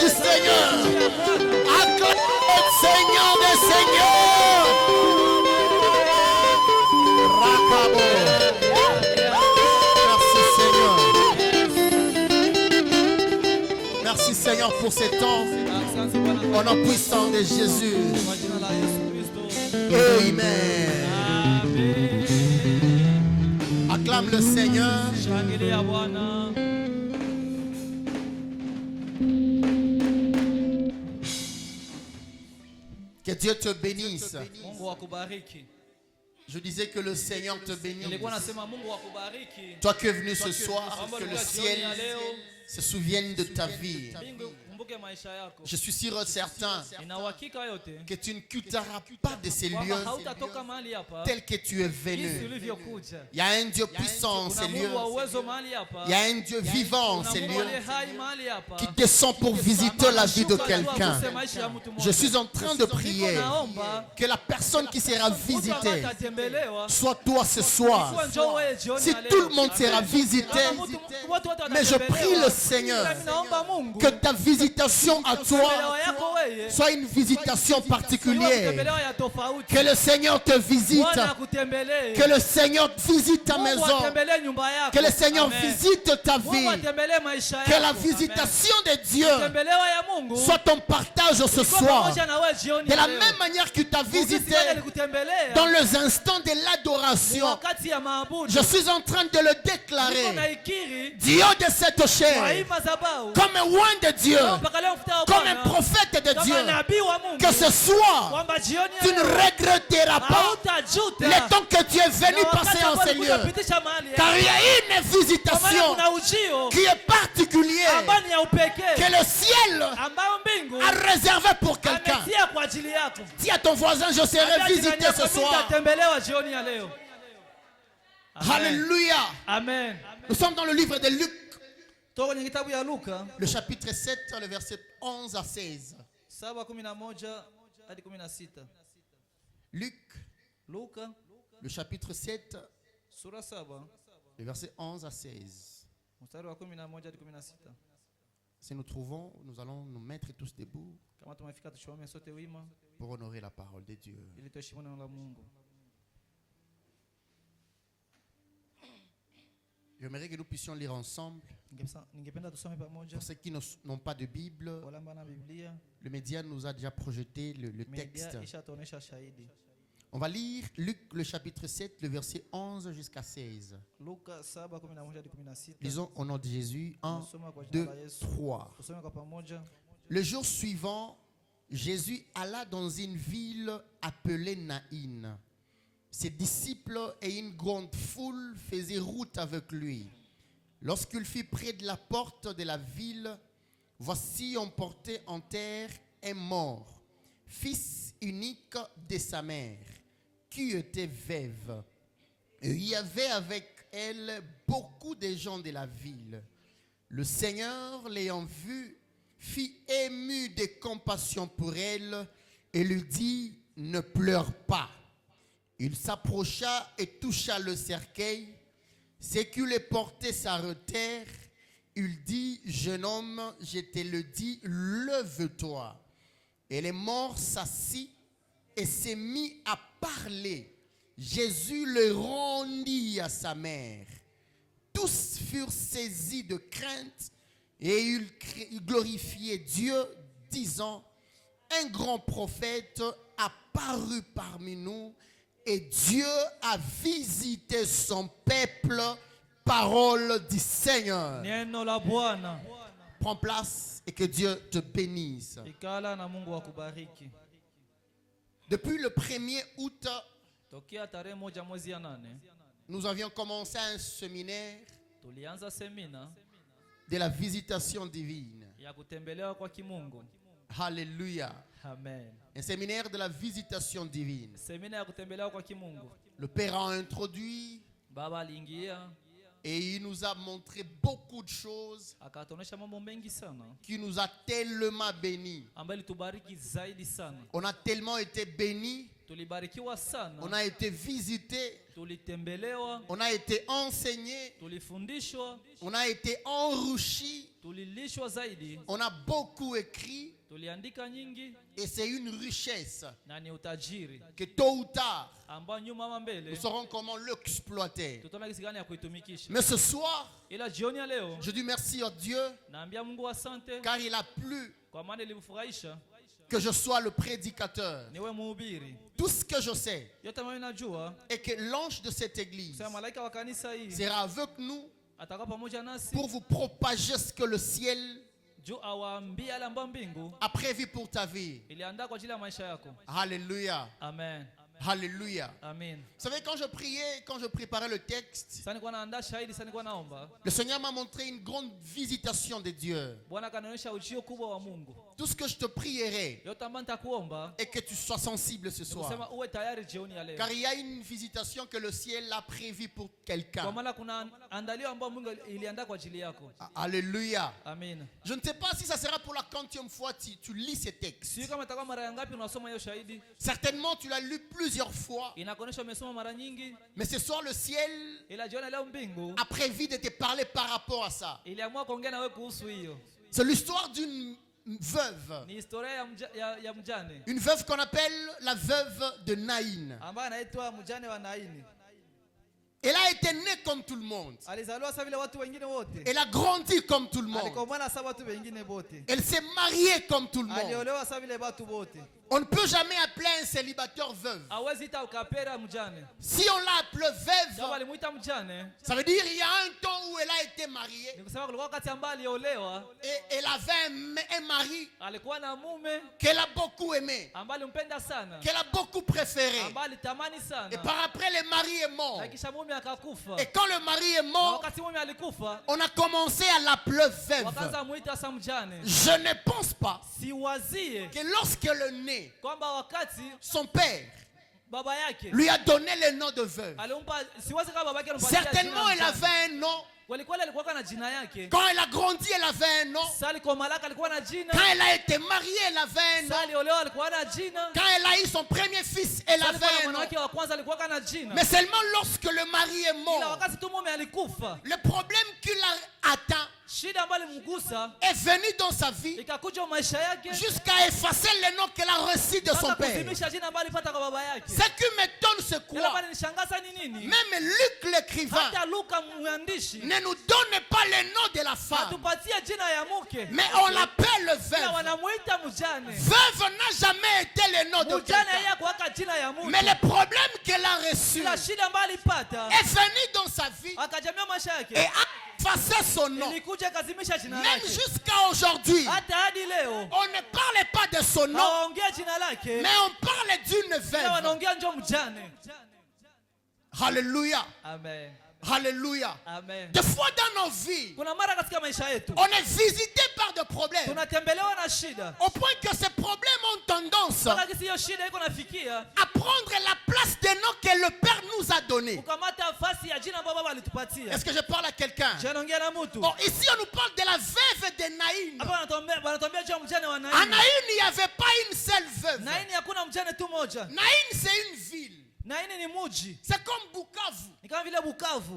du Seigneur. Acclame le Seigneur des Seigneurs. Rakabo. Merci Seigneur pour ces temps. Au nom puissant de Jésus. Amen. Acclame le Seigneur. Que Dieu te bénisse. Je disais que le Seigneur te bénisse. Toi qui es venu ce soir, que le ciel se souvienne de ta vie. Je suis sûr et certain que tu ne quitteras pas de ces lieux tels que tu es venu. Il y a un Dieu puissant en ces lieux. Il y a un Dieu vivant en ces lieux qui descend pour visiter la vie de quelqu'un. Je suis en train de prier que la personne qui sera visitée soit toi ce soir. Si tout le monde sera visité, mais je prie le Seigneur que ta visitation à toi soit une visitation particulière. Que le Seigneur te visite. Que le Seigneur visite ta maison. Que le Seigneur visite ta vie. Que la visitation de Dieu soit ton partage ce soir. De la même manière qu'il t'a visité dans les instants de l'adoration, je suis en train de le déclarer. Dieu de cette chair, comme un oint de Dieu, comme un prophète de Dieu, que ce soir tu ne regretteras pas le temps que tu es venu passer en ces lieux, car il y a une visitation qui est particulière que le ciel a réservé pour quelqu'un. Dis à ton voisin, je serai visité ce soir. Alléluia. Amen. Nous sommes dans le livre de Luc, le chapitre 7, le verset 11 à 16. Luc, le chapitre 7, le verset 11 à 16. Si nous trouvons, nous allons nous mettre tous debout pour honorer la parole de Dieu. J'aimerais que nous puissions lire ensemble. Pour ceux qui n'ont pas de Bible, le média nous a déjà projeté le texte. On va lire Luc le chapitre 7, le verset 11 jusqu'à 16. Lisons au nom de Jésus. 1, 2, 3. Le jour suivant, Jésus alla dans une ville appelée Naïn. Ses disciples et une grande foule faisaient route avec lui. Lorsqu'il fut près de la porte de la ville, voici on portait en terre un mort, fils unique de sa mère, qui était veuve. Et il y avait avec elle beaucoup de gens de la ville. Le Seigneur, l'ayant vue, fut ému de compassion pour elle et lui dit, ne pleure pas. Il s'approcha et toucha le cercueil. C'est qu'il le portait s'arrêtèrent. Il dit, jeune homme, je te le dis, lève-toi. Et le mort s'assit et s'est mis à parler. Jésus le rendit à sa mère. Tous furent saisis de crainte et ils glorifiaient Dieu, disant, un grand prophète apparut parmi nous. Et Dieu a visité son peuple, parole du Seigneur. Prends place et que Dieu te bénisse. Depuis le 1er août, nous avions commencé un séminaire de la visitation divine. Alléluia. Amen. Un séminaire de la visitation divine. Le Père a introduit et il nous a montré beaucoup de choses qui nous a tellement bénis. On a tellement été bénis On a été visité. On a été enseigné. On a été enrichi. On a beaucoup écrit. Et c'est une richesse que tôt ou tard nous saurons comment l'exploiter. Mais ce soir, je dis merci à Dieu car il a plu que je sois le prédicateur. Tout ce que je sais est que l'ange de cette église sera avec nous pour vous propager ce que le ciel a prévu pour ta vie. Alléluia. Amen. Alléluia. Amen. Vous savez, quand je priais, quand je préparais le texte, le Seigneur m'a montré une grande visitation de Dieu. Tout ce que je te prierai est que tu sois sensible ce soir. Car il y a une visitation que le ciel a prévue pour quelqu'un. Alléluia. Amen. Je ne sais pas si ça sera pour la quantième fois que tu lis ces textes. Certainement tu l'as lu plusieurs fois. Mais ce soir le ciel a prévu de te parler par rapport à ça. C'est l'histoire d'une veuve. Une veuve qu'on appelle la veuve de Naïn. Elle a été née comme tout le monde. Elle a grandi comme tout le monde. Elle s'est mariée comme tout le monde. On ne peut jamais appeler un célibataire veuve. Si on l'a appelé veuve, ça veut dire qu'il y a un temps où elle a été mariée. Et elle avait un mari qu'elle a beaucoup aimé, qu'elle a beaucoup préféré. Et par après, le mari est mort. Et quand le mari est mort, on a commencé à l'appeler veuve. Je ne pense pas que lorsqu'elle est née, son père lui a donné le nom de veuve. Certainement, elle avait un nom. Quand elle a grandi, elle avait un nom. Quand elle a été mariée, elle avait un nom. Quand elle a eu son premier fils, elle avait un nom. Mais seulement lorsque le mari est mort, le problème qui l'a atteint est venu dans sa vie jusqu'à effacer le nom qu'elle a reçu de son père. Ce qui m'étonne, c'est quoi? Même Luc l'écrivain ne nous donne pas le nom de la femme, mais on l'appelle veuve. Veuve n'a jamais été le nom de quelqu'un. Mais le problème qu'elle a reçu est venu dans sa vie et a effacé son nom. Même jusqu'à aujourd'hui, on ne parle pas de son nom, mais on parle d'une veuve. Alléluia. Amen. Alléluia. Amen. Des fois dans nos vies, on est visité par des problèmes, au point que ces problèmes ont tendance à prendre la place des noms que le Père nous a donnés. Est-ce que je parle à quelqu'un? Bon, ici on nous parle de la veuve de Naïn. À Naïn, il n'y avait pas une seule veuve. Naïn, c'est une ville. C'est comme Bukavu.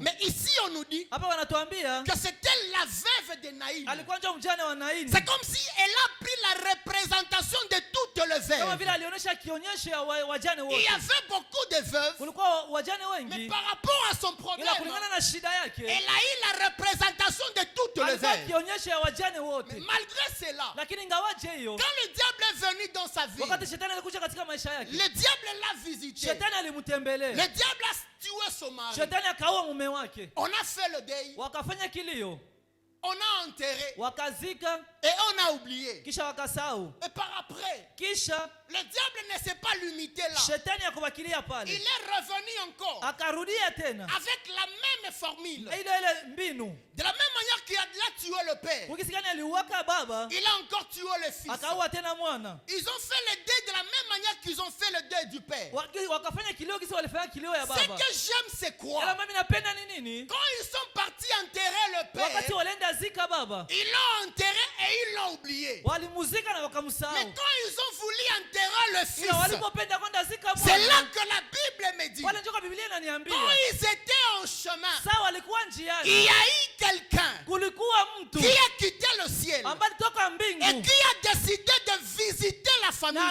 Mais ici on nous dit que c'était la veuve de Naïn. C'est comme si elle a pris la représentation de toutes les veuves. Il y avait beaucoup de veuves, mais par rapport à son problème, elle a eu la représentation de toutes les veuves. Mais malgré cela, quand le diable est venu dans sa vie, le diable l'a visité. Le diable a tué son mari. On a fait le deuil. On a enterré. Et on a oublié. Et par après, le diable ne s'est pas limité là. Il est revenu encore avec la même formule. De la même manière qu'il a tué le père, il a encore tué le fils. Ils ont fait le deuil de la même manière qu'ils ont fait le deuil du père. Ce que j'aime, c'est quoi? Quand ils sont partis enterrer le père, ils l'ont enterré et ils l'ont oublié. Mais quand quand ils ont voulu enterrer le fils, c'est là que la Bible me dit, quand ils étaient en chemin, il y a eu quelqu'un qui a quitté le ciel et qui a décidé de visiter la famille.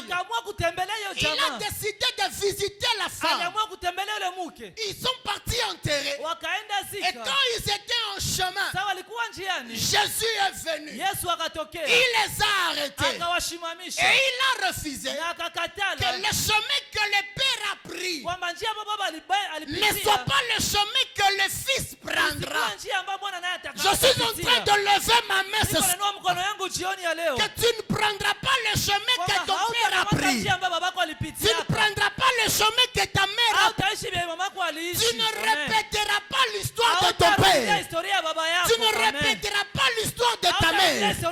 Il a décidé de visiter la femme. Ils sont partis enterrer. Et quand ils étaient en chemin, Jésus est venu. Il les a arrêtés. Et il a refusé que le chemin que le Père a pris ne soit pas le chemin que le Fils prendra. Je suis en train de lever ma main ce soir. Que tu ne prendras pas le chemin que ton Père a pris. Tu ne prendras pas le chemin que ta mère a pris. Tu ne répéteras pas l'histoire de ton père. Tu ne répéteras pas l'histoire de ta mère. Si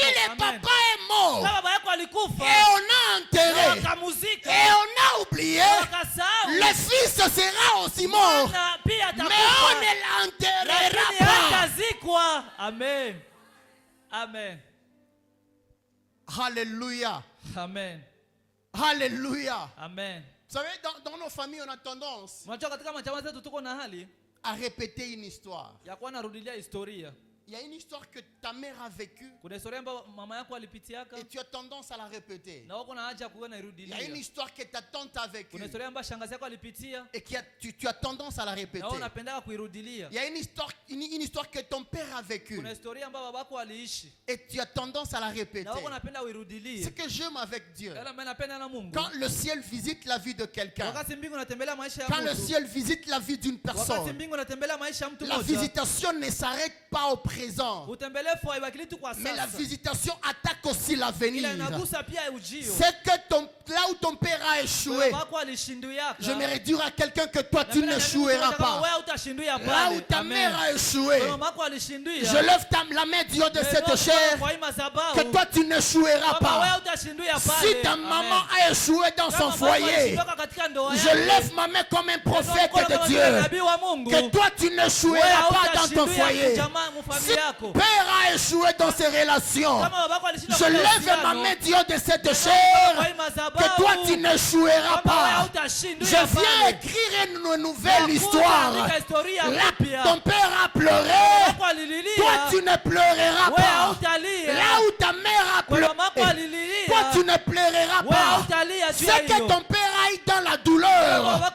le papa est mort et on a enterré et on a oublié, le fils sera aussi mort, mais on ne l'enterrera pas. Amen. Amen. Alléluia. Amen. Alléluia. Amen. Vous savez, dans nos familles, on a tendance à répéter une histoire. Il y a une histoire que ta mère a vécue et tu as tendance à la répéter. Il y a une histoire que ta tante a vécue et tu as tendance à la répéter. Il y a une histoire que ton père a vécue et tu as tendance à la répéter. Ce que j'aime avec Dieu, quand le ciel visite la vie de quelqu'un, quand le ciel visite la vie d'une personne, la visitation ne s'arrête pas au présent, mais la visitation attaque aussi l'avenir. C'est que là où ton père a échoué, j'aimerais dire à quelqu'un que toi tu n'échoueras pas. Là où ta mère a échoué, je lève la main du haut de cette chair, que toi tu n'échoueras pas. Si ta maman a échoué dans son foyer, je lève ma main comme un prophète de Dieu, que toi tu n'échoueras pas dans ton foyer. Si ton père a échoué dans ses relations, je lève ma main du haut de cette chair, que toi tu n'échoueras pas. Je viens écrire une nouvelle histoire. Là ton père a pleuré, toi tu ne pleureras pas. Là où ta mère a pleuré, toi tu ne pleureras pas. Ce que ton père a eu dans la douleur,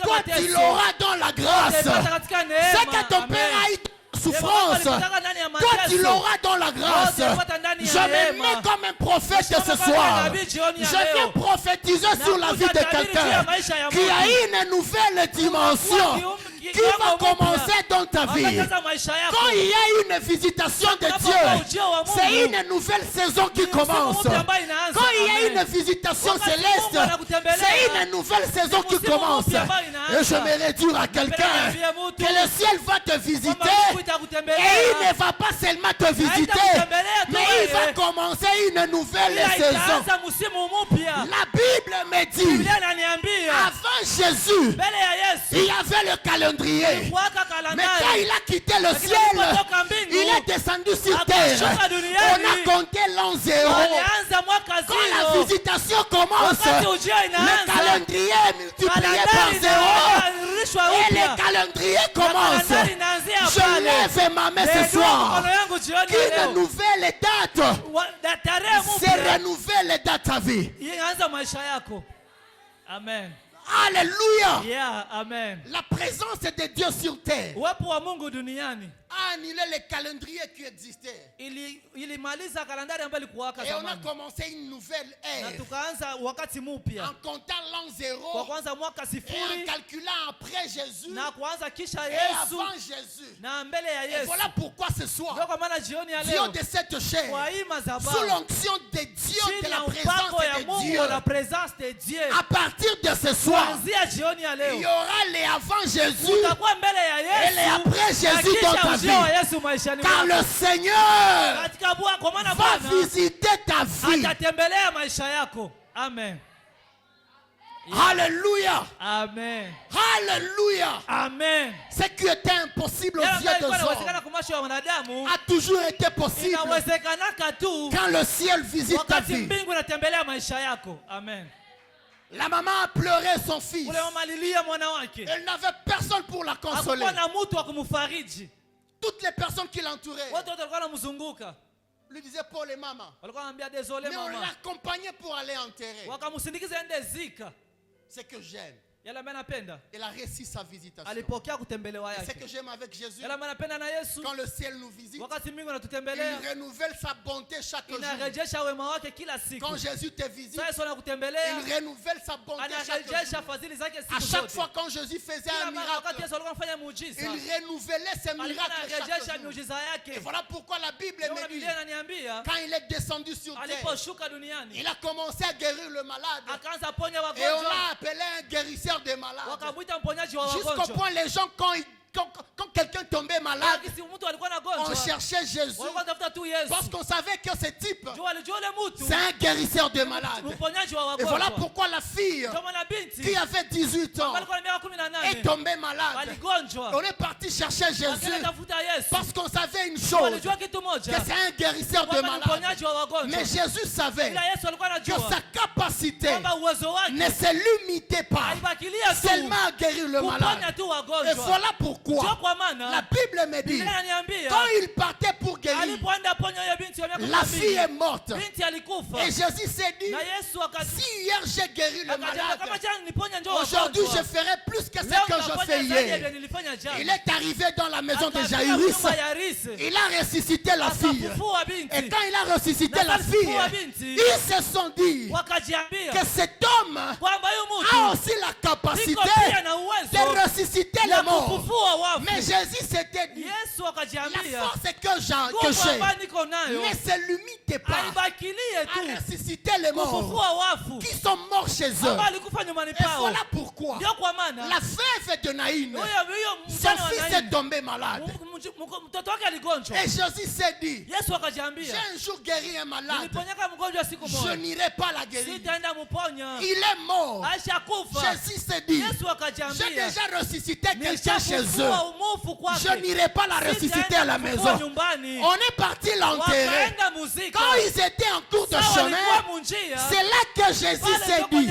toi tu l'auras dans la grâce. Ce que ton père a eu souffrance, toi tu l'auras dans la grâce. Je me mets comme un prophète ce soir. Je viens prophétiser sur la vie de quelqu'un qui a une nouvelle dimension qui va commencer dans ta vie. Quand il y a une visitation de Dieu, c'est une nouvelle saison qui commence. Quand il y a une visitation céleste, c'est une nouvelle saison qui commence. Et je me réduire à quelqu'un que le ciel va te visiter. Et il ne va pas seulement te visiter, mais il va commencer une nouvelle saison. La Bible me dit, avant Jésus, il y avait le calendrier. Mais quand il a quitté le ciel, il est descendu sur terre. On a compté l'an 0. Quand la visitation commence, le calendrier est multiplié par 0. Et le calendrier commence. Je lève ma main ce soir. Qu'une nouvelle date se renouvelle dans ta vie. Amen. Alléluia. Yeah, amen. La présence de Dieu sur terre a annulé le calendrier qui existait. Et on a commencé une nouvelle ère. En comptant l'an 0 et en calculant après Jésus et avant Jésus. Et voilà pourquoi ce soir, Dieu de cette chair, sous l'onction de Dieu, de la présence de Dieu, à partir de ce soir, il y aura les avant Jésus et les après Jésus dans ta vie. Car le Seigneur va visiter ta vie. Amen. Alléluia. Amen. Alléluia. Amen. Ce qui était impossible aux yeux des hommes a toujours été possible quand le ciel visite ta vie. Amen. La maman a pleuré son fils. Elle n'avait personne pour la consoler. Toutes les personnes qui l'entouraient lui disaient Paul et maman. Mais on l'accompagnait pour aller enterrer. C'est que j'aime. Elle a réussi sa visitation. Et ce que j'aime avec Jésus, quand le ciel nous visite, il renouvelle sa bonté chaque jour. Quand Jésus te visite, il renouvelle sa bonté chaque jour. À chaque fois quand Jésus faisait un miracle, il renouvelait ses miracles chaque jour. Et voilà pourquoi la Bible me dit, quand il est descendu sur terre, il a commencé à guérir le malade. Et on l'a appelé un guérisseur des malades. Jusqu'au point les gens quand quelqu'un tombait malade, on cherchait Jésus parce qu'on savait que ce type c'est un guérisseur de malades. Et voilà pourquoi la fille qui avait 18 ans est tombée malade. On est parti chercher Jésus parce qu'on savait une chose, que c'est un guérisseur de malades. Mais Jésus savait que sa capacité ne se limitait pas seulement à guérir le malade. Et voilà pourquoi la Bible me dit, quand il partait pour guérir, la fille est morte. Et Jésus s'est dit, si hier j'ai guéri le malade, aujourd'hui je ferai plus que ce que je fais hier. Il est arrivé dans la maison de Jairus. Il a ressuscité la fille. Et quand il a ressuscité la fille, ils se sont dit que cet homme a aussi la capacité de ressusciter les morts. Mais Jésus s'était dit, la force que j'ai ne se limite pas à ressusciter les morts qui sont morts chez eux. Et voilà pourquoi la veuve de Naïn, son fils est tombé malade. Et Jésus s'est dit, j'ai un jour guéri un malade, je n'irai pas la guérir. Il est mort. Jésus s'est dit, j'ai déjà ressuscité quelqu'un chez eux, je n'irai pas la ressusciter à la maison. On est parti l'enterrer. Quand ils étaient en cours de chemin, c'est là que Jésus s'est dit,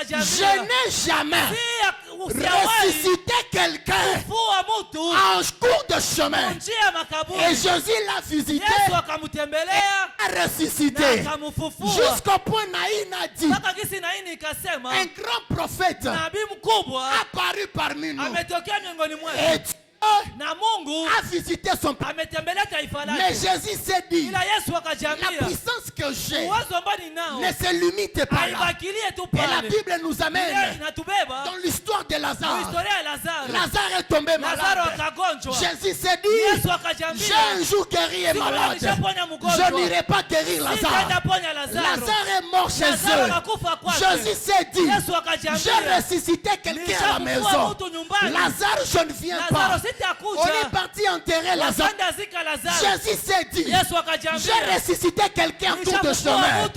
je n'ai jamais ressuscité quelqu'un en cours de chemin. Et Jésus l'a visité et a ressuscité. Jusqu'au point Naïn a dit, un grand prophète a apparu parmi nous. Et Dieu a visité son peuple. Mais Jésus s'est dit, la puissance que j'ai ne se limite pas là. Et la Bible nous amène dans l'histoire de Lazare. Lazare est tombé malade. Jésus s'est dit, j'ai un jour guéri un malade, je n'irai pas guérir Lazare. Lazare est mort chez eux. Jésus s'est dit, j'ai ressuscité quelqu'un à la maison. Lazare, je ne viens pas. On est parti enterrer Lazare. Jésus s'est dit, j'ai ressuscité quelqu'un en cours de chemin.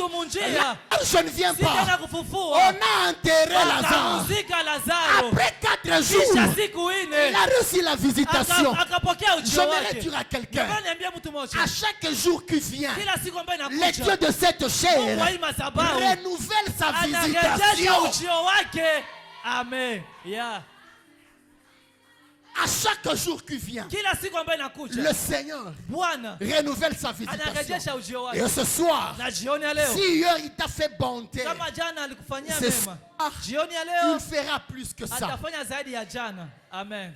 Je ne viens pas. On a enterré Lazare. Après 4 jours, il a reçu la visitation. J'aimerais dire à quelqu'un, à chaque jour qui vient, le Dieu de cette chair renouvelle sa visitation. Amen. À chaque jour qui vient, le Seigneur renouvelle sa visitation. Et ce soir, si hier il t'a fait bonté, ce soir, il fera plus que ça. Amen.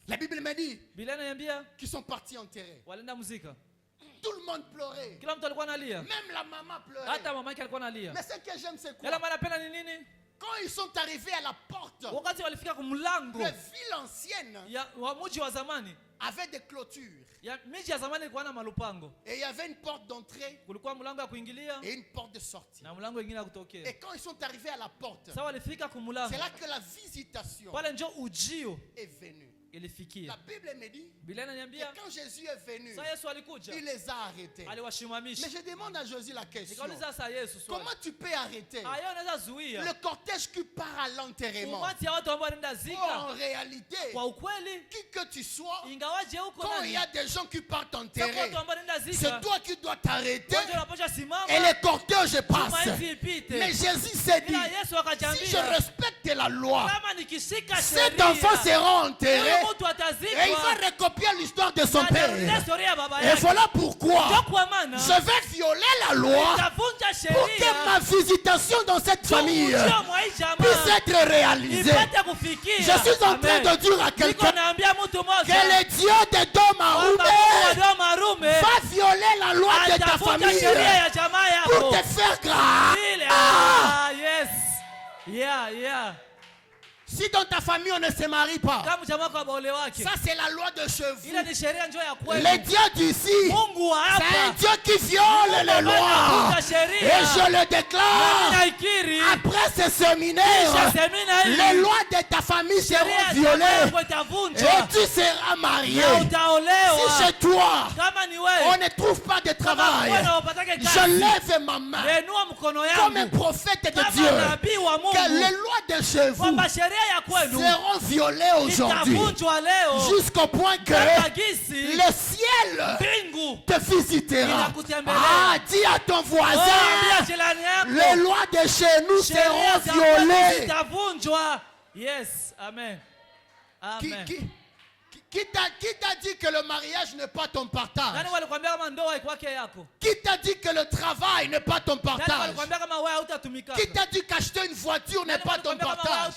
La Bible me dit qu'ils sont partis enterrer. Tout le monde pleurait. Même la maman pleurait. Mais ce que j'aime, c'est quoi? Quand ils sont arrivés à la porte, la ville ancienne avait des clôtures. Et il y avait une porte d'entrée et une porte de sortie. Et quand ils sont arrivés à la porte, c'est là que la visitation est venue. La Bible me dit que quand Jésus est venu, il les a arrêtés. Mais je demande à Jésus la question. Comment tu peux arrêter le cortège qui part à l'enterrement? En réalité, qui que tu sois, quand il y a des gens qui partent enterrer, c'est toi qui dois t'arrêter et le cortège passe. Mais Jésus s'est dit, si je respecte la loi, cet enfant sera enterré et il va recopier l'histoire de son père. Et voilà pourquoi je vais violer la loi pour que ma visitation dans cette famille puisse être réalisée. Je suis en train de dire à quelqu'un que le Dieu de Domarume va violer la loi de ta famille pour te faire grâce. Si dans ta famille on ne se marie pas, ça c'est la loi de chez vous. Le Dieu d'ici, c'est un Dieu qui viole les lois. Et je le déclare, après ce séminaire, les lois de ta famille seront violées et tu seras marié. Si chez toi on ne trouve pas de travail, je lève ma main comme un prophète de Dieu que les lois de chez vous seront violés aujourd'hui jusqu'au point que le ciel te visitera. Dis à ton voisin, les lois de chez nous seront violées. Yes, amen. Amen. Qui t'a dit que le mariage n'est pas ton partage? Qui t'a dit que le travail n'est pas ton partage? Qui t'a dit qu'acheter une voiture n'est pas ton partage?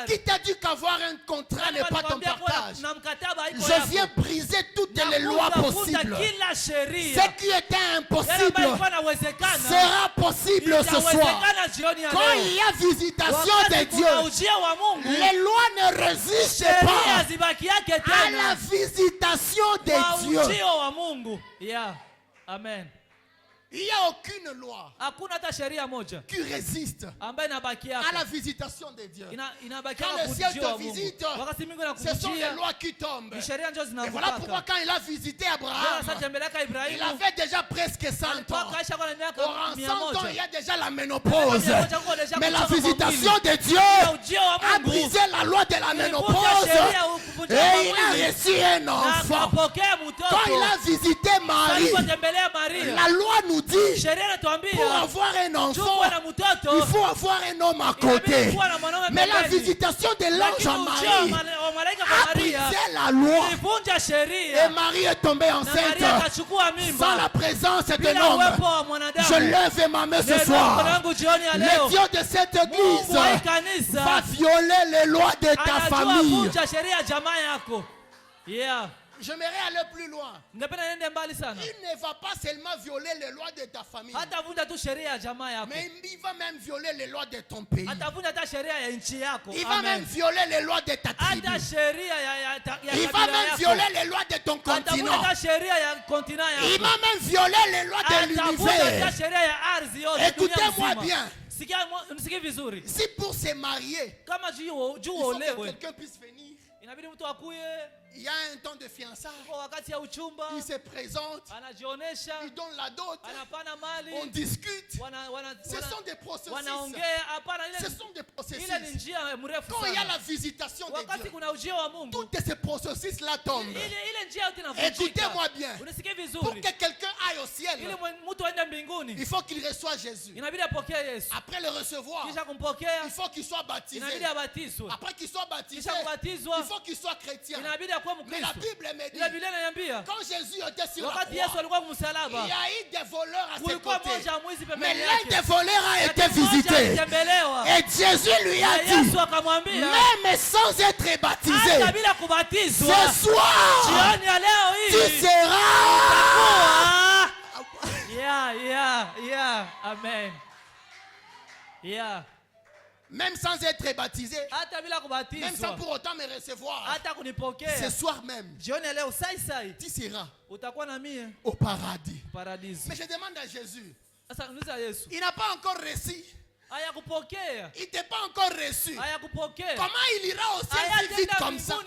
Qui t'a dit qu'avoir un contrat n'est pas ton partage? Je viens briser toutes les lois possibles. Ce qui était impossible sera possible ce soir. Quand il y a visitation de Dieu, les lois ne résistent pas à la visitation de Dieu. Amen. Il n'y a aucune loi qui résiste à la visitation de Dieu. Quand le ciel te visite, ce sont les lois qui tombent. Et voilà pourquoi quand il a visité Abraham, il avait déjà presque 100 ans. Or en 100 ans, il y a déjà la ménopause. Mais la visitation de Dieu a brisé la loi de la ménopause. Et il a reçu un enfant. Quand il a visité Marie, la loi nous dit, pour avoir un enfant, il faut avoir un homme à côté. Mais la visitation de l'ange à Marie a brisé la loi. Et Marie est tombée enceinte sans la présence de l'homme. Je lève ma main ce soir. Le Dieu de cette église va violer les lois de ta famille. J'aimerais aller plus loin. Il ne va pas seulement violer les lois de ta famille, mais il va même violer les lois de ton pays. Il va même violer les lois de ta tribu. Il va même violer les lois de ton continent. Il va même violer les lois de l'univers. Écoutez-moi bien. Si pour se marier, il faut que quelqu'un puisse venir. Il y a un temps de fiançailles. Il se présente. Il donne la dot. On discute. Ce sont des processus. Ce sont des processus. Quand il y a la visitation de Dieu, tous ces processus-là tombent. Écoutez-moi bien. Pour que quelqu'un aille au ciel, il faut qu'il reçoive Jésus. Après le recevoir, il faut qu'il soit baptisé. Après qu'il soit baptisé, il faut qu'il soit chrétien. Mais la Bible me dit, quand Jésus était sur la croix, il y a eu des voleurs à ses côtés. Mais l'un des voleurs a été visité. Et Jésus lui a dit, même sans être baptisé, ce soir, tu seras... Amen. Même sans être baptisé, même sans pour autant me recevoir, ce soir même, tu seras au paradis. Mais je demande à Jésus, il n'a pas encore reçu Il n'était pas encore reçu. Comment il ira au ciel si vite comme ça?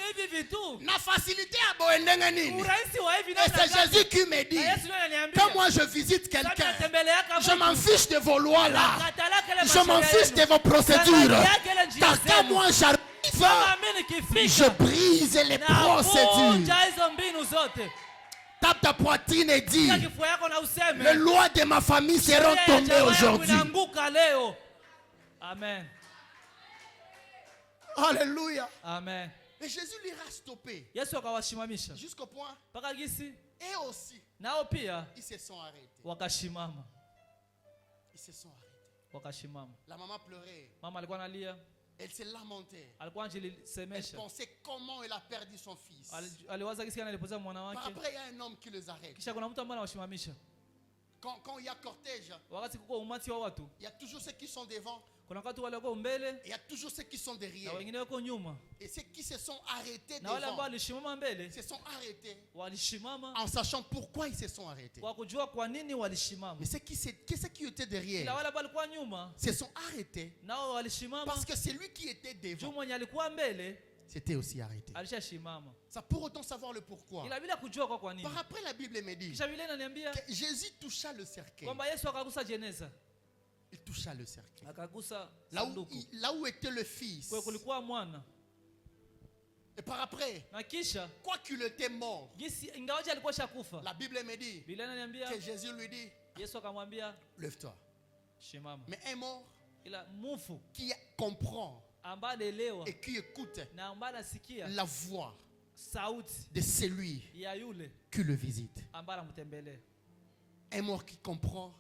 La facilité à Boendengeni. Et c'est Jésus qui me dit, quand moi je visite quelqu'un, je m'en fiche de vos lois là. Je m'en fiche de vos procédures. Car quand moi j'arrive, je brise les procédures. Tape ta poitrine et dis, les lois de ma famille seront tombées aujourd'hui. Amen. Alléluia. Amen. Et Jésus lui a stoppé. Jusqu'au point. Et aussi, ils se sont arrêtés. Ils se sont arrêtés. La maman pleurait. Elle s'est lamentée. Elle pensait comment elle a perdu son fils. Après, il y a un homme qui les arrête. Quand il y a cortège, il y a toujours ceux qui sont devant. Et il y a toujours ceux qui sont derrière. Et ceux qui se sont arrêtés devant se sont arrêtés en sachant pourquoi ils se sont arrêtés. Mais ceux qui étaient derrière se sont arrêtés parce que celui qui était devant c'était aussi arrêté. Ça pour autant savoir le pourquoi. Par après la Bible me dit que Jésus toucha le cercueil. Il toucha le cercueil. Là où était le fils. Et par après, quoi qu'il était mort, la Bible me dit que Jésus lui dit, lève-toi. Mais un mort qui comprend et qui écoute la voix de celui qui le visite. Un mort qui comprend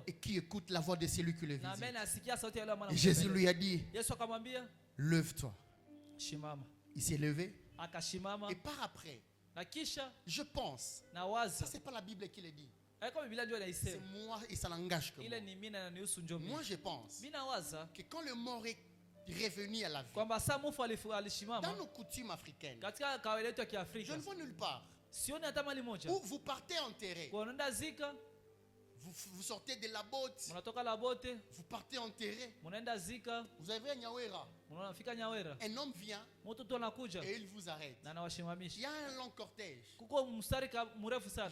et qui écoute la voix de celui qui le visite. Et Jésus lui a dit, lève-toi. Il s'est levé. Et par après, je pense, ça c'est pas la Bible qui le dit. C'est moi et ça n'engage que moi. Moi je pense que quand le mort est revenu à la vie, dans nos coutumes africaines, je ne vois nulle part où vous partez enterrer. Vous sortez de la botte, vous partez enterrer. Vous avez un Nyawera. Un homme vient et il vous arrête. Il y a un long cortège. Il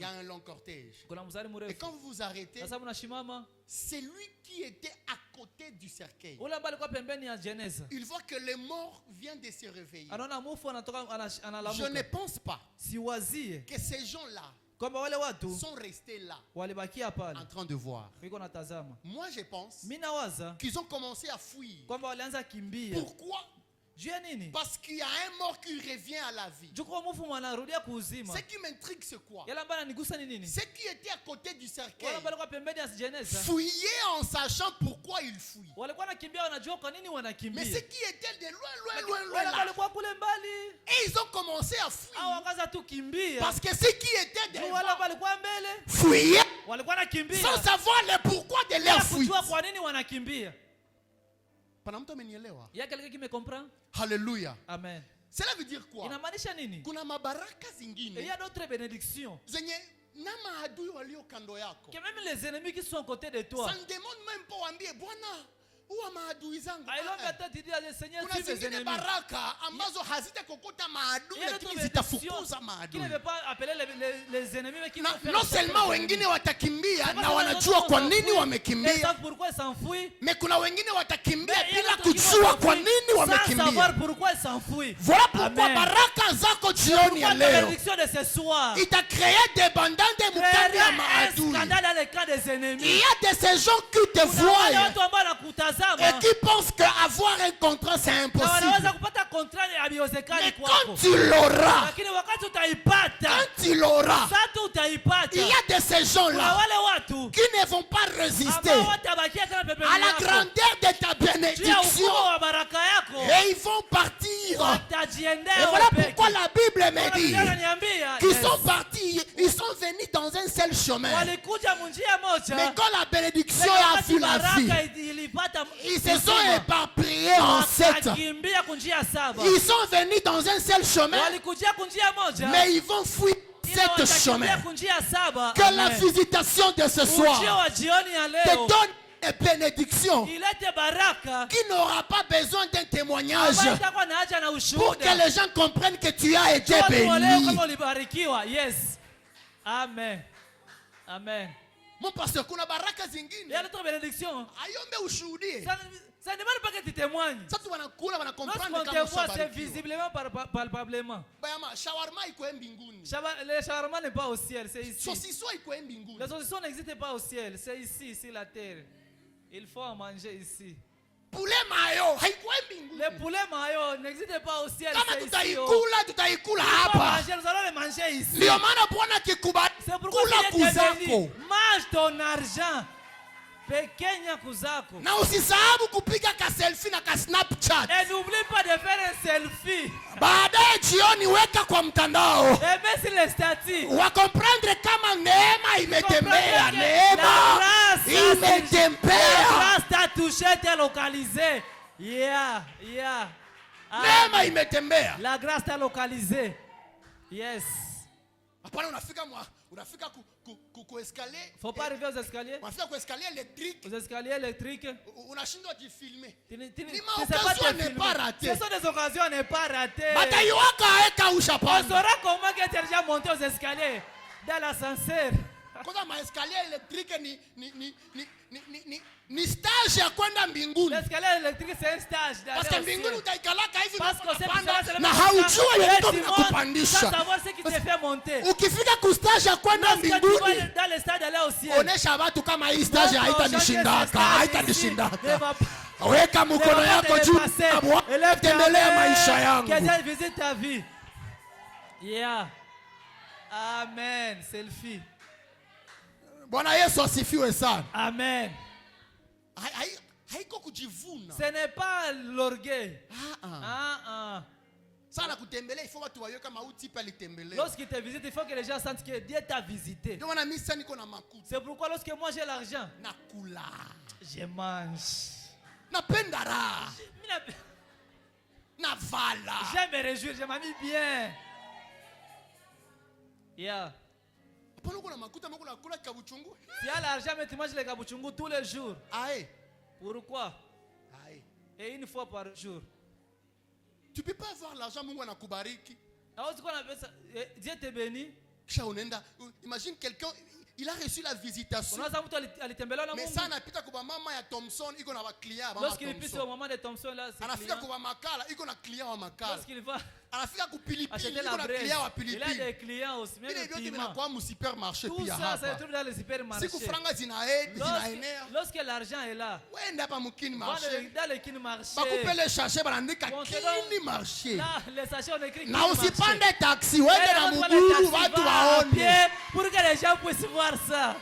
y a un long cortège. Et quand vous vous arrêtez, c'est lui qui était à côté du cercueil. Il voit que le mort vient de se réveiller. Je ne pense pas que ces gens-là sont restés là en train de voir. Moi je pense qu'ils ont commencé à fuir. Pourquoi? Parce qu'il y a un mort qui revient à la vie. Ce qui m'intrigue c'est quoi? Ceux qui étaient à côté du cercueil fouillaient en sachant pourquoi ils fuient. Mais ceux qui étaient de loin là, et ils ont commencé à fuir. Parce que ceux qui étaient devant fouillaient sans savoir le pourquoi de leur fuite. Il y a quelqu'un qui me comprend? Alléluia. Amen. Cela veut dire quoi? Il y a d'autres bénédictions. Que même les ennemis qui sont à côté de toi. Ça ne demande même pas à dire, Bwana, où est maadui zangu? Seigneur, kuna zingine baraka ambazo hazitakukuta maadui lakini zitafukuza maadui. Non seulement wengine watakimbia na wanajua kwa nini wamekimbia, mais kuna wengine watakimbia bila kujua kwa nini wamekimbia. Voilà pourquoi baraka zako jioni ya leo itacréer des bandes de mukande ya maadui. Il y a de ces gens qui te voient et qui pensent qu'avoir un contrat c'est impossible. Mais quand tu l'auras, il y a de ces gens-là qui ne vont pas résister à la grandeur de ta bénédiction et ils vont partir. Et voilà pourquoi la Bible me dit qu'ils sont partis, ils sont venus dans un seul chemin. Mais quand la bénédiction a vu la vie, ils se sont éparpillés en 7. Ils sont venus dans un seul chemin, mais ils vont fuir 7 chemins. Que la visitation de ce soir te donne et bénédiction ilete baraka qui n'aura pas besoin d'un témoignage ambayo itakuwa na haja na ushuhuda pour que les gens comprennent que tu as été watu waelewe béni. kama ulibarikiwa. Yes. Amen. Amen. Mon pasteur, kuna baraka zingine. Il y a d'autres bénédictions. Ayombe ushuhudie. Ça ne demande pas que tu témoignes. Ça tu vas comprendre Lorsqu'on te voit, c'est visiblement, palpablement. Bayama, shawarma iko mbinguni. Le shawarma n'est pas au ciel, c'est ici. Saucisson iko mbinguni. Le saucisson n'existe pas au ciel, c'est ici, sur la terre. Il faut en manger ici. Poulet mayo haiko mbinguni. Le poulet mayo n'existe pas au ciel, kama c'est ici. tutaikula hapa. Nous allons le manger ici. Ndio maana Bwana kikubali. C'est pourquoi il est béni. Mange ton argent. Pekenya kuzako. Na usisahau kupiga ka selfie na ka Snapchat. Et n'oublie pas de faire un selfie. Baadaye jioni weka kwa mtandao. Et mets sur les statuts. Wa comprendre kama neema imetembea, neema imetembea. La grâce t'a touché, t'a localisé. Yeah. Neema imetembea. La grâce t'a localisé. Yes. Hapana unafika ku escalier. Faut pas arriver aux escaliers. Unafika ku escalier électrique. Aux escaliers électriques. Unashindwa kufilmer. Ce sont des occasions à ne pas rater. Batayuaka eka ushapanda. On saura comment que tu es déjà monté aux escaliers dans l'ascenseur. Kwa ma escalier électrique ni stage ya kwenda mbinguni. L'escalier électrique c'est un stage. Parce que mbinguni utaikalaka hivi na haujua yeye nakupandisha. Sans savoir ce qui te fait monter. Ukifika ku stage ya kwenda mbinguni dans le stade aller au ciel. Onesha watu kama hii stage haitanishindaka. Weka mkono yako juu. Tembelea maisha yangu. Que visite ta vie. Yeah. Amen. Selfie. Bwana Yesu asifiwe sana. Amen. Haiko kujivuna. Ce n'est pas l'orgueil. Sana kutembelea, il faut watu wayoe kama uti pa litembelea. Lorsqu'il te visite, il faut que les gens sentent que Dieu t'a visité. Ndio maana mimi sasa niko na makuta. C'est pourquoi lorsque moi j'ai l'argent, nakula. Je mange. Napenda raha. Navala. J'aime me réjouir, je m'amuse bien. Yeah. Tu as l'argent, mais tu manges les kabuchungu tous les jours. Aïe. Pourquoi? Aïe. Et une fois par jour. Tu peux pas avoir l'argent, Mungu anakubariki. Dieu te bénit. Imagine quelqu'un, il a reçu la visitation. Mais ça napita kwa mama ya Thompson, iko na client ba Lorsqu'il pisse au moment de Thompson là, c'est anafika kwa makala, iko na client wa makala. Lorsqu'il va anafika ku pilipili, iko na client wa pilipili. Il a des clients aussi, même il a kwa mu supermarché pia hapa. Tout ça, ça se trouve dans le supermarché. Siku franga zinaenea. Lorsque l'argent est là. Wenda hapa mukini marché. Dans le kini marché. Bakupe le sachet banaandika kini marché. Là, les sachets on écrit. Na usipande taxi, wende na muguru watu waone. Pour que les gens puissent voir ça.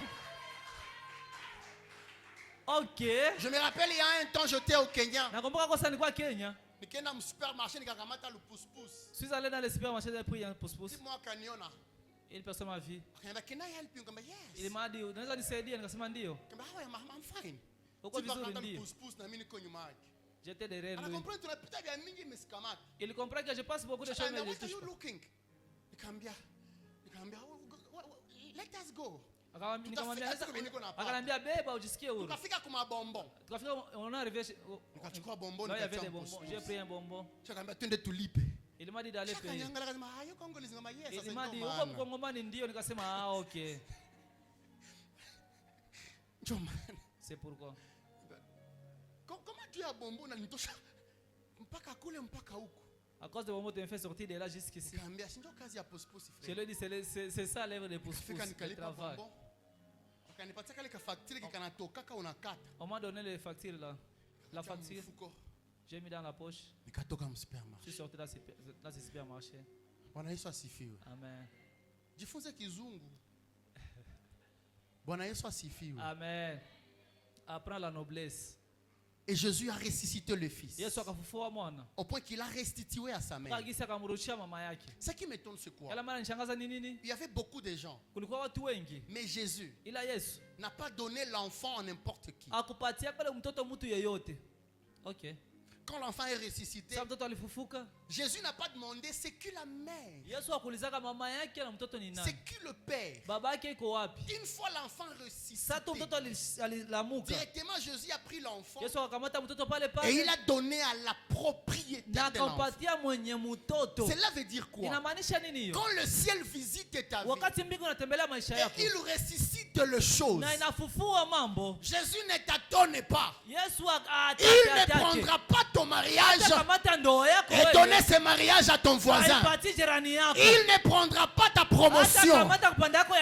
Ok. Je me rappelle, il y a un temps, j'étais au Kenya. Nakumbuka kwa sasa nilikuwa Kenya. Nikaenda mu supermarché nikakamata le pousse-pousse. Je suis allé dans le supermarché j'ai pris un pousse-pousse. Si moi kaniona. Une personne m'a vu. Il m'a dit, unaweza nisaidia? Nikasema ndio. I'm fine. Uko vizuri ndio. Pousse-pousse na mimi niko nyuma yake. J'étais derrière lui. Tunapita vya mingi mesikamata. Il comprend que je passe beaucoup de choses mais je touche pas. Nikamwambia, let us go. Akanambia beba ujisikie huru. Tukafika kwa mabonbon. Tukafika on est arrivé nikachukua bonbon nikachukua bonbon. J'ai pris un bonbon. Nikamwambia twende tulipe. Il m'a dit d'aller payer. Il m'a dit uko mkongomani ndio, nikasema ah okay. C'est pourquoi. Comment tu as bonbon na nitosha mpaka kule mpaka huko. À cause de bonbon tu me fais sortir de là jusqu'ici. Nikamwambia si ndio kazi ya pousse-pousse frère. Je lui dis c'est ça l'œuvre de pousse-pousse. Le travail. Akanipatia kale ka facture kikanatoka ka unakata. On m'a donné les factures là. La facture. J'ai mis dans la poche. Nikatoka mu supermarché. Je suis sorti dans ce supermarché. Bwana Yesu asifiwe. Amen. Jifunze kizungu. Bwana Yesu asifiwe. Amen. Apprends la noblesse. Et Jésus a ressuscité le Fils. Yesu akafufua mwana. Au point qu'il a restitué à sa mère. Akagisa akamrudishia mama yake. Ce qui m'étonne c'est quoi? Il y avait beaucoup de gens. Kulikuwa watu wengi. Mais Jésus ila Yesu n'a pas donné l'enfant à n'importe qui. Akupatia pale mtoto mtu yeyote. Okay. quand l'enfant est ressuscité, Jésus n'a pas demandé c'est qui la mère, c'est qui le père. Une fois l'enfant ressuscité, directement Jésus a pris l'enfant et il a donné à la propriété de l'enfant. Cela veut dire quoi? Quand le ciel visite ta vie et il ressuscite le chose, Jésus ne t'attend pas. Il ne prendra pas ton mariage et donner ce mariage à ton voisin. Il ne prendra pas ta promotion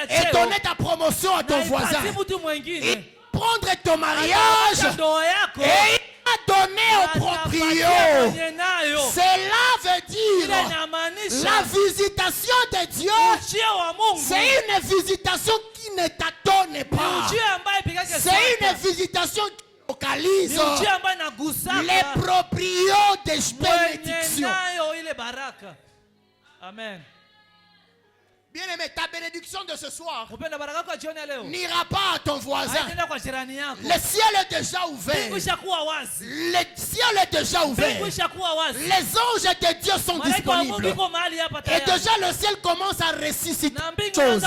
et donner ta promotion à ton voisin. Il prendra ton mariage et il va donner au proprio. Cela veut dire la visitation de Dieu, c'est une visitation qui ne t'attend pas. C'est une visitation qui localise les proprios des bénédictions. Amen. Bien-aimé, ta bénédiction de ce soir n'ira pas à ton voisin. Le ciel est déjà ouvert. Le ciel est déjà ouvert. Les anges de Dieu sont disponibles. Et déjà le ciel commence à ressusciter choses.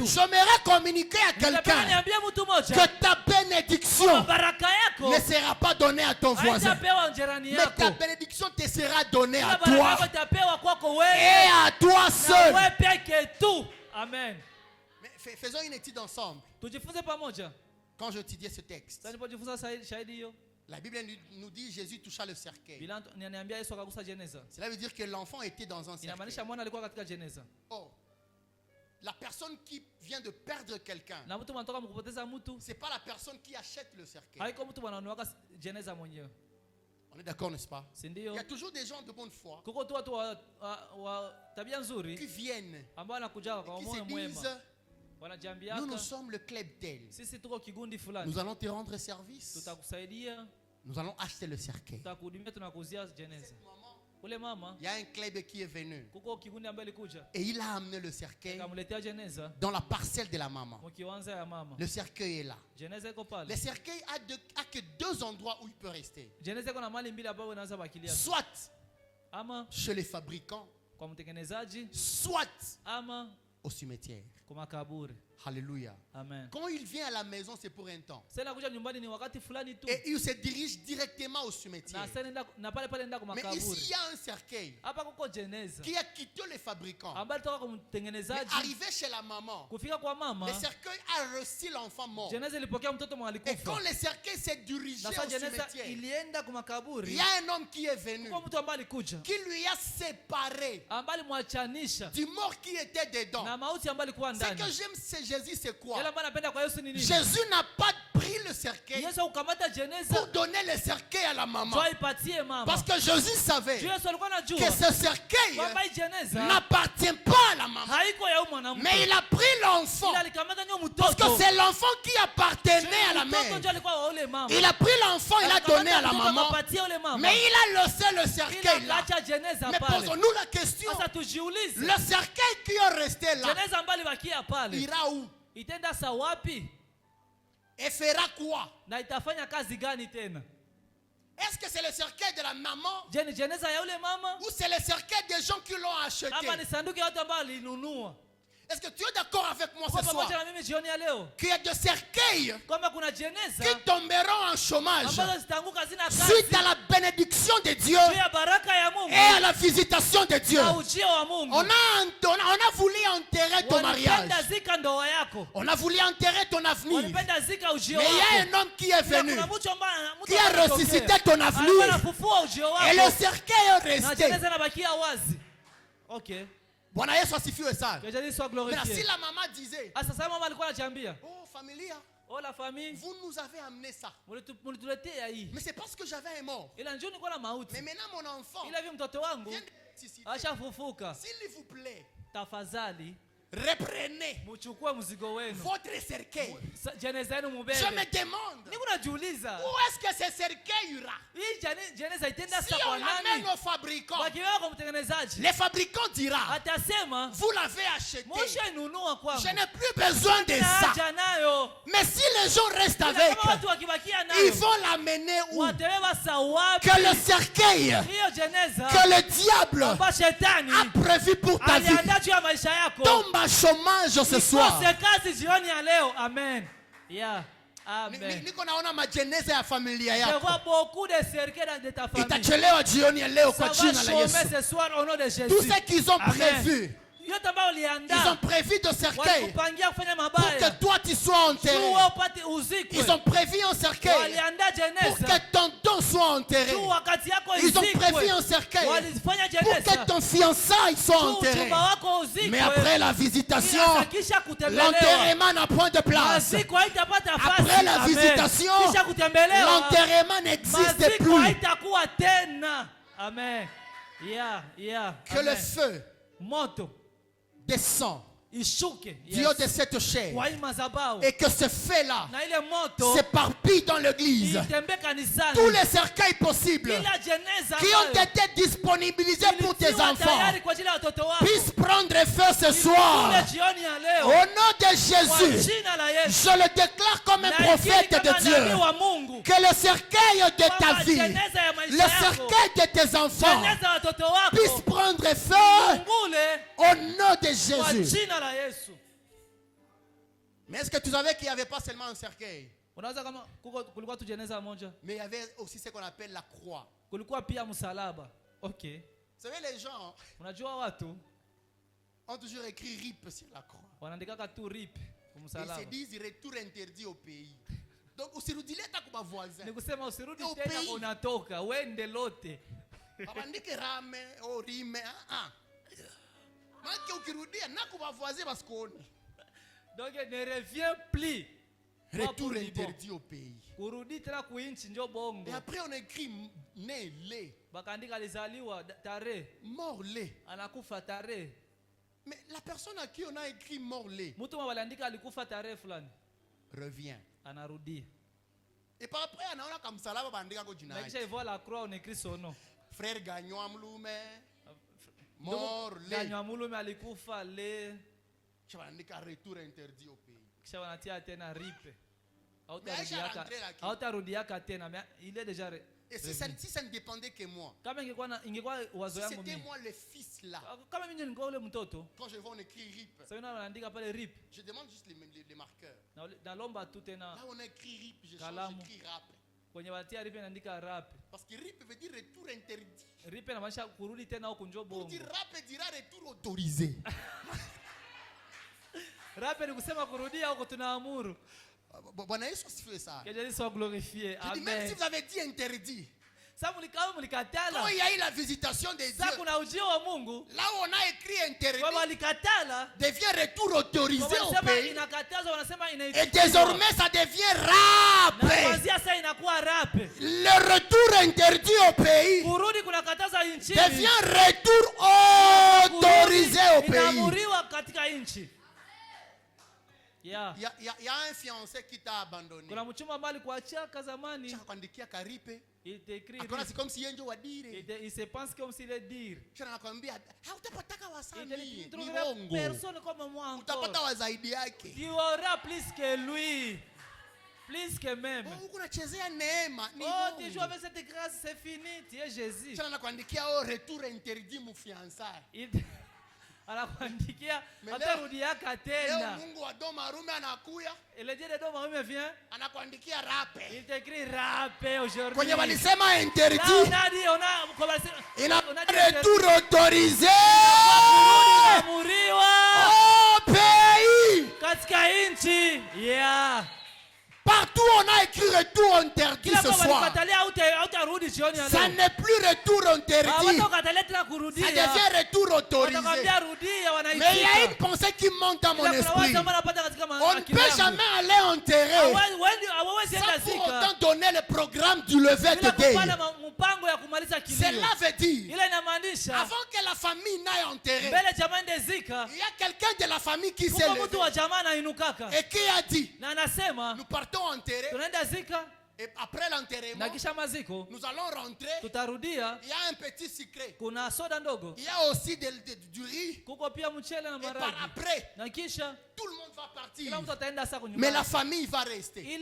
J'aimerais communiquer à quelqu'un que ta bénédiction ne sera pas donnée à ton voisin, mais ta bénédiction te sera donnée à toi et à toi seul. Tout. Amen. Mais faisons une étude ensemble. Quand je étudiais ce texte, la Bible nous dit Jésus toucha le cercueil. Cela veut dire que l'enfant était dans un cercueil. Oh, la personne qui vient de perdre quelqu'un, c'est pas la personne qui achète le cercueil. On est d'accord, n'est-ce pas? Il y a toujours des gens de bonne foi qui viennent et qui se disent nous sommes le club tel. Nous allons te rendre service. Nous allons acheter le cercueil. Il y a un club qui est venu et il a amené le cercueil dans la parcelle de la maman. Le cercueil est là. Le cercueil a que deux endroits où il peut rester. Soit chez les fabricants, soit au cimetière. Alléluia. Amen. Quand il vient à la maison, c'est pour un temps. Et il se dirige directement au cimetière. Mais ici, il y a un cercueil qui a quitté les fabricants. Mais arrivé chez la maman, le cercueil a reçu l'enfant mort. Et quand le cercueil s'est dirigé au cimetière, il y a un homme qui est venu, qui lui a séparé du mort qui était dedans. Ce que j'aime, c'est Jésus, c'est quoi? Jésus n'a pas pris le cercueil pour donner le cercueil à la maman. Parce que Jésus savait que ce cercueil n'appartient pas à la maman. Mais il a pris l'enfant parce que c'est l'enfant qui appartenait à la mère. Il a pris l'enfant, il a donné à la maman. Mais il a laissé le cercueil là. Mais posons-nous la question. Le cercueil qui est resté là ira où? Et fera quoi? Est-ce que c'est le cercueil de la maman ou c'est le cercueil des gens qui l'ont acheté? Est-ce que tu es d'accord avec moi ce soir qu'il y a des cercueils qui tomberont en chomage suite à la bénédiction de Dieu et à la visitation de Dieu? On a voulu enterrer ton mariage. On a voulu enterrer ton avenir. Mais il y a un homme qui est venu, qui a ressuscité ton avenir. Et le cercueil est resté. Ok. Bwana Yesu asifiwe sana. Mais si la maman disait, oh familia, oh la famille, vous nous avez amené ça. Mais c'est parce que j'avais un mort. Mais maintenant mon enfant vient de ressusciter. S'il vous plaît, reprenez votre cercueil. Je me demande où est-ce que ce cercueil ira? Si on l'amène aux fabricants, les fabricants diront vous l'avez acheté, je n'ai plus besoin de ça. Mais si les gens restent avec, ils vont l'amener où? Que le cercueil, que le diable a prévu pour ta vie tombe à chômage ce soir. Amen. Yeah. Amen. Niko naona majeneza ya familia yako. Je vois beaucoup de cercueils dans ta famille. Itachelewa jioni ya leo kwa jina la Yesu. Ce soir au nom de Jésus. Tout ce qu'ils ont prévu. Ils ont prévu de cercueil pour que toi tu sois enterré. Ils ont prévu un cercueil pour que ton don soit enterré. Ils ont prévu un cercueil pour que ton fiançailles soit enterré. Mais après la visitation, l'enterrement n'a point de place. Après la visitation, l'enterrement n'existe plus. Amen. Que le feu descend du haut de cette chair et que ce fait-là s'éparpille dans l'église. Tous les cercueils possibles qui ont été disponibilisés pour tes enfants puissent prendre feu ce soir. Au nom de Jésus, je le déclare comme un prophète de Dieu que le cercueil de ta vie, le cercueil de tes enfants puisse prendre feu au nom de Jésus. Mais est-ce que tu savais qu'il n'y avait pas seulement un cercueil? Mais il y avait aussi ce qu'on appelle la croix. Ok. Vous savez, les gens ont toujours écrit RIP sur la croix. Ils se disent retour interdit au pays. Donc usirudie hata kwa voisin. Nikusema usirudi tena unatoka, wende lote. Abandike rame au rime Maki ukirudia na kwa voisin baskoni. Donc ne reviens plus. Retour interdit au pays. Urudi tena kuinchi ndio bongo. Et après on écrit né lé. Bakaandika alizaliwa tarehe. Mort lé. Anakufa tarehe. Mais la personne à qui on a écrit mort lé. Mtu waliandika alikufa tarehe fulani. Revient. Anarudi. Et par après anaona kama msalaba bandika kwa jina. Kisha ivoa la croix on écrit son nom. Frère Gagnon Amlume. Mort lé. Gagnon Amlume alikufa le. Kisha bandika retour interdit au pays. Kisha wanatia tena ripe. Hautarudiaka tena. Il est déjà. Et si ça ne dépendait que moi. Si c'était moi le fils là. Quand je vois on écrit RIP. Je demande juste les marqueurs. Là on écrit RIP, je change, j'écris RAP. Parce que RIP veut dire retour interdit. Pour dire RAP dira retour autorisé. RAP ni kusema kurudia huko tunaamuru. Bwana Yesu asifiwe sana. Que Jésus soit glorifié. Amen. Même si vous avez dit interdit. Quand il y a eu la visitation de Dieu, là où on a écrit interdit, devient retour autorisé au pays. Et désormais ça devient rap. Le retour interdit au pays devient retour autorisé au pays. Il y a un fiancé qui t'a abandonné. Il t'écrit. C'est comme si il se pense comme s'il est dire. Il ne trouvera personne comme moi encore. Tu auras plus que lui. Plus que même. Oh, tu joues avec cette grâce, c'est fini. Tu es Jésus. Retour interdit mon fiançailles. Anakuandikia hatarudiaka tena. Mungu wa Domarume anakuya. Le Dieu de Domarume vient. Anakuandikia rape. Il t'écrit rape aujourd'hui. Kwenye walisema interdit. On a retour autorisé. Au pays. Katika inchi. Yeah. Partout on a écrit retour interdit ce soir. Ça n'est plus retour interdit. Ça devient retour autorisé. Mais il y a une pensée qui monte dans mon esprit. On ne peut jamais aller enterrer sans pour autant donner le programme du lever de Dieu. Cela veut dire, avant que la famille n'aille enterrer, il y a quelqu'un de la famille qui s'est levé et qui a dit, nous partons enterrer. Et après l'enterrement, nous allons rentrer. Il y a un petit secret. Il y a aussi du riz. Et par après, tout le monde va va partir. Mais la famille va rester.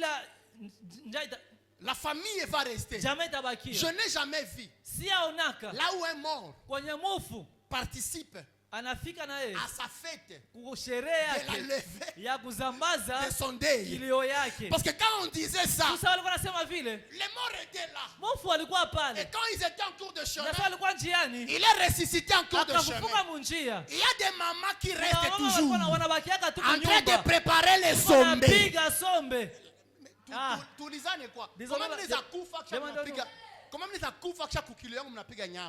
La famille va rester. Je n'ai jamais vu. Là où un mort participe à sa fête de la levée de son deuil. Parce que quand on disait ça, les morts étaient là. Et quand ils étaient en cours de chemin, il est ressuscité en cours de chemin. Il y a des mamans qui restent toujours en train de préparer les sombes.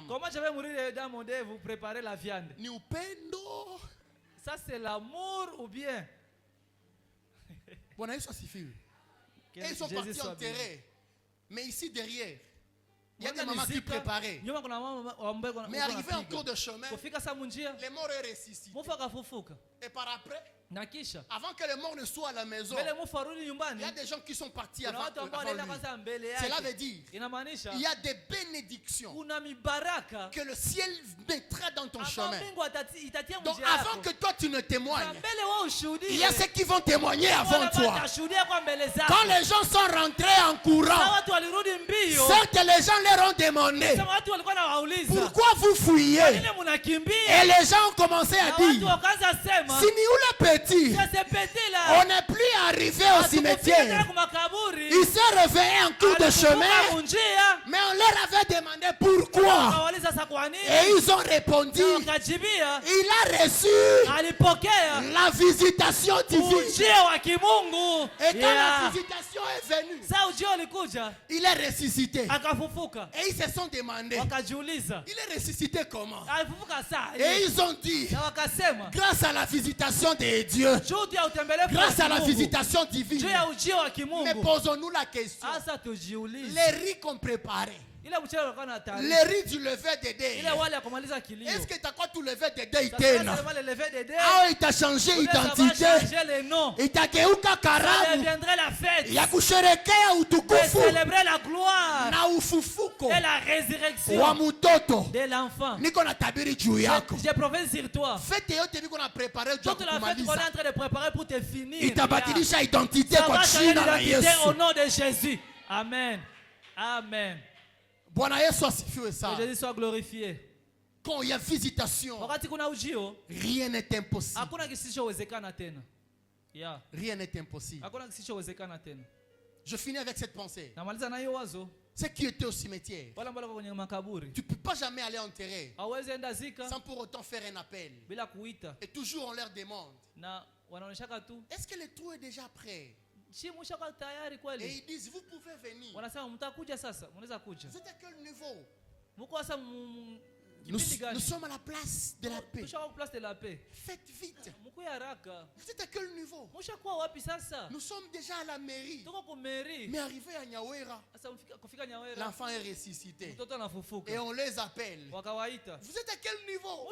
Comment j'avais mourir dans mon dé, vous préparez la viande. Ça c'est l'amour ou bien? Et ils sont partis enterrer. Mais ici derrière, il y a des mamans qui préparaient. Mais arrivé en cours de chemin, les morts sont ressuscités. Et par après, avant que les morts ne soient à la maison, il y a des gens qui sont partis avant lui. Cela veut dire il y a des bénédictions que le ciel mettra dans ton chemin. Donc avant que toi tu ne témoignes, il y a ceux qui vont témoigner avant toi. Quand les gens sont rentrés en courant, certes les gens leur ont demandé pourquoi vous fuyez. Et les gens ont commencé à dire, si nous le on n'est plus arrivé au cimetière. Ils se réveillaient en cours de chemin, mais on leur avait demandé pourquoi. Et ils ont répondu, il a reçu la visitation divine. Et quand la visitation est venue, il est ressuscité. Et ils se sont demandé, il est ressuscité comment? Et ils ont dit, grâce à la visitation de Dieu, grâce à la visitation divine. Mais posons-nous la question, les riz qu'on préparait, les riz du lever des dés, est-ce que tu as quoi tout lever des dés? Ah, il t'a changé l'identité. Il t'a geuka karamu ya kusherekea utukufu na ufufuko wa mtoto. Niko na tabiri juu yako. Fete yote niko na prepare juu kumaliza. Itabadilisha identité kwa jina la Yesu. Au nom de Jésus. Amen. Amen. Bwana Yesu asifiwe sana. Que Jésus soit glorifié. Quand il y a visitation, rien n'est impossible. Rien n'est impossible. Je finis avec cette pensée. Ceux qui étaient au cimetière, tu ne peux pas jamais aller enterrer sans pour autant faire un appel. Et toujours on leur demande, est-ce que le trou est déjà prêt? Et ils disent, vous pouvez venir. Vous êtes à quel niveau? Nous sommes à la place de la paix. Faites vite. Vous êtes à quel niveau? Nous sommes déjà à la mairie. Mais arrivé à Nyawera, l'enfant est ressuscité. Et on les appelle. Vous êtes à quel niveau?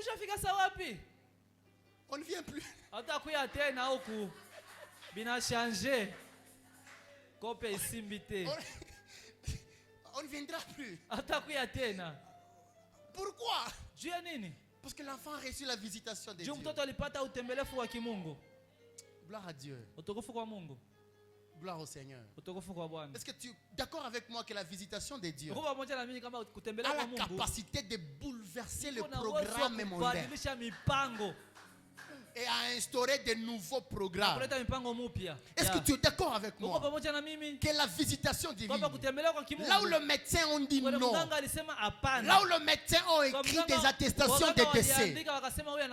On ne vient plus. On ne viendra plus. Pourquoi? Parce que l'enfant a reçu la visitation de Dieu. Gloire à Dieu. Gloire au Seigneur. Est-ce que tu es d'accord avec moi que la visitation de Dieu a la capacité de bouleverser le programme mondain et à instaurer de nouveaux programmes? Est-ce que tu es d'accord avec moi que la visitation divine, là où le médecin on dit non, là où le médecin a écrit des attestations de décès,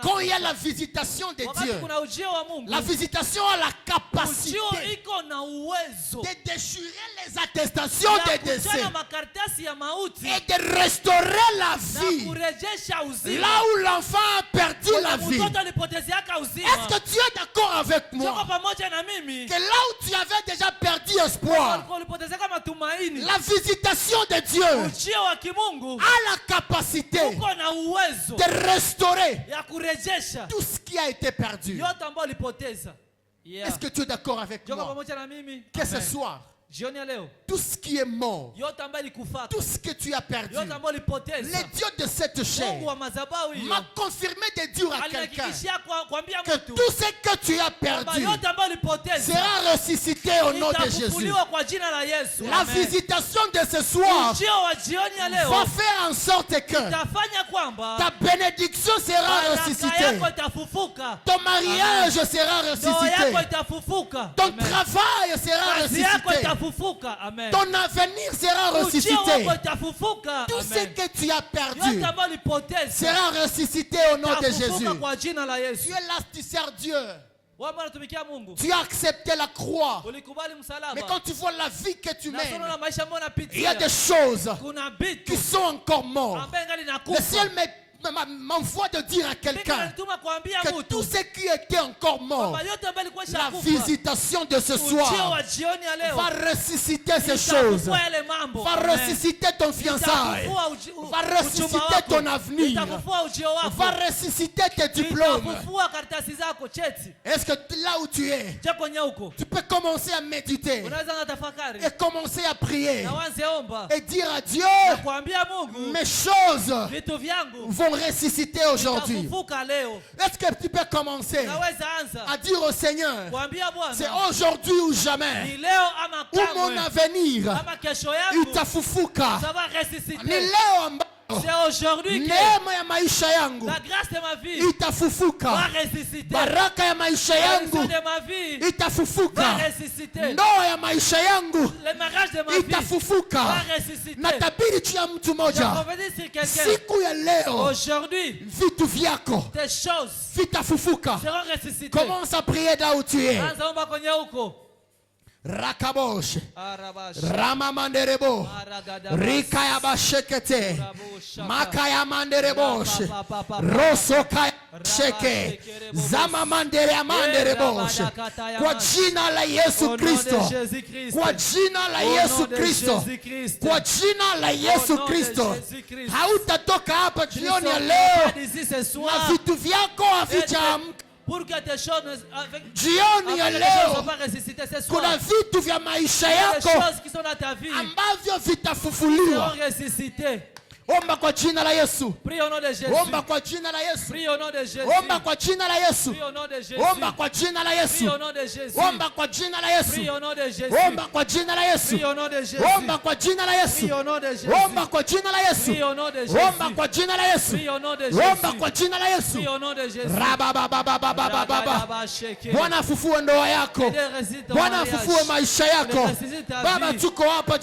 quand il y a la visitation de Dieu, la visitation a la capacité de déchirer les attestations de décès et de restaurer la vie là où l'enfant a perdu la vie. Est-ce que tu es d'accord avec moi que là où tu avais déjà perdu espoir, la visitation de Dieu a la capacité de restaurer tout ce qui a été perdu? Est-ce que tu es d'accord avec moi que ce soir tout ce qui est mort, tout ce que tu as perdu, les dieux de cette chair m'a confirmé de dire à quelqu'un que tout ce que tu as perdu sera ressuscité au nom de Jésus. La visitation de ce soir va faire en sorte que ta bénédiction sera ressuscitée, ton mariage sera ressuscité, ton travail sera ressuscité, ton avenir sera ressuscité. Tout ce que tu as perdu sera ressuscité au nom de Jésus. Tu es là, tu sers Dieu. Tu as accepté la croix. Mais quand tu vois la vie que tu mènes, il y a des choses qui sont encore mortes. Le ciel m'envoie de dire à quelqu'un que tout ce qui était encore mort, la visitation de ce soir va ressusciter ces choses, va ressusciter ton fiançailles, va ressusciter ton avenir, va ressusciter tes diplômes. Est-ce que là où tu es, tu peux commencer à méditer et commencer à prier et dire à Dieu, mes choses vont ressusciter aujourd'hui. Est-ce que tu peux commencer à dire au Seigneur, c'est aujourd'hui ou jamais, où mon avenir itafufuka, ni leo ambao c'est aujourd'hui que la grâce de ma vie itafufuka, va ressusciter. baraka ya maisha yangu de ma vie itafufuka, va ressusciter. ndoa ya maisha yangu Le mariage de ma vie itafufuka. va ressusciter. Natabiri juu ya mtu moja, siku ya leo aujourd'hui vitu vyako tes choses vitafufuka. seront ressuscitées. Commence à prier là où tu es. Anza kwenye huko. Rakabosh Rama Manderebo Rikaya Bashekete Makaya Manderebosh Rosoka Sheke Zama Mandere Manderebosh. Kwa jina la Yesu Kristo, kwa jina la Yesu Kristo, kwa jina la Yesu Kristo, hautatoka hapa jioni ya leo na vitu vyako havijaamka. Pour que tes choses jioni ya leo kuna vitu vya maisha yako ambavyo vitafufuliwa. Omba kwa jina la Yesu. Omba kwa jina la Yesu. Omba kwa jina la Yesu. Omba kwa jina la Yesu. Omba kwa jina la Yesu. Omba kwa jina la Yesu. Omba kwa jina la Yesu. Omba kwa jina la Yesu. Omba kwa jina la Yesu. Omba kwa jina la Yesu. Rabababababababa. Bwana afufue ndoa yako. Bwana afufue maisha yako. Baba, tuko hapa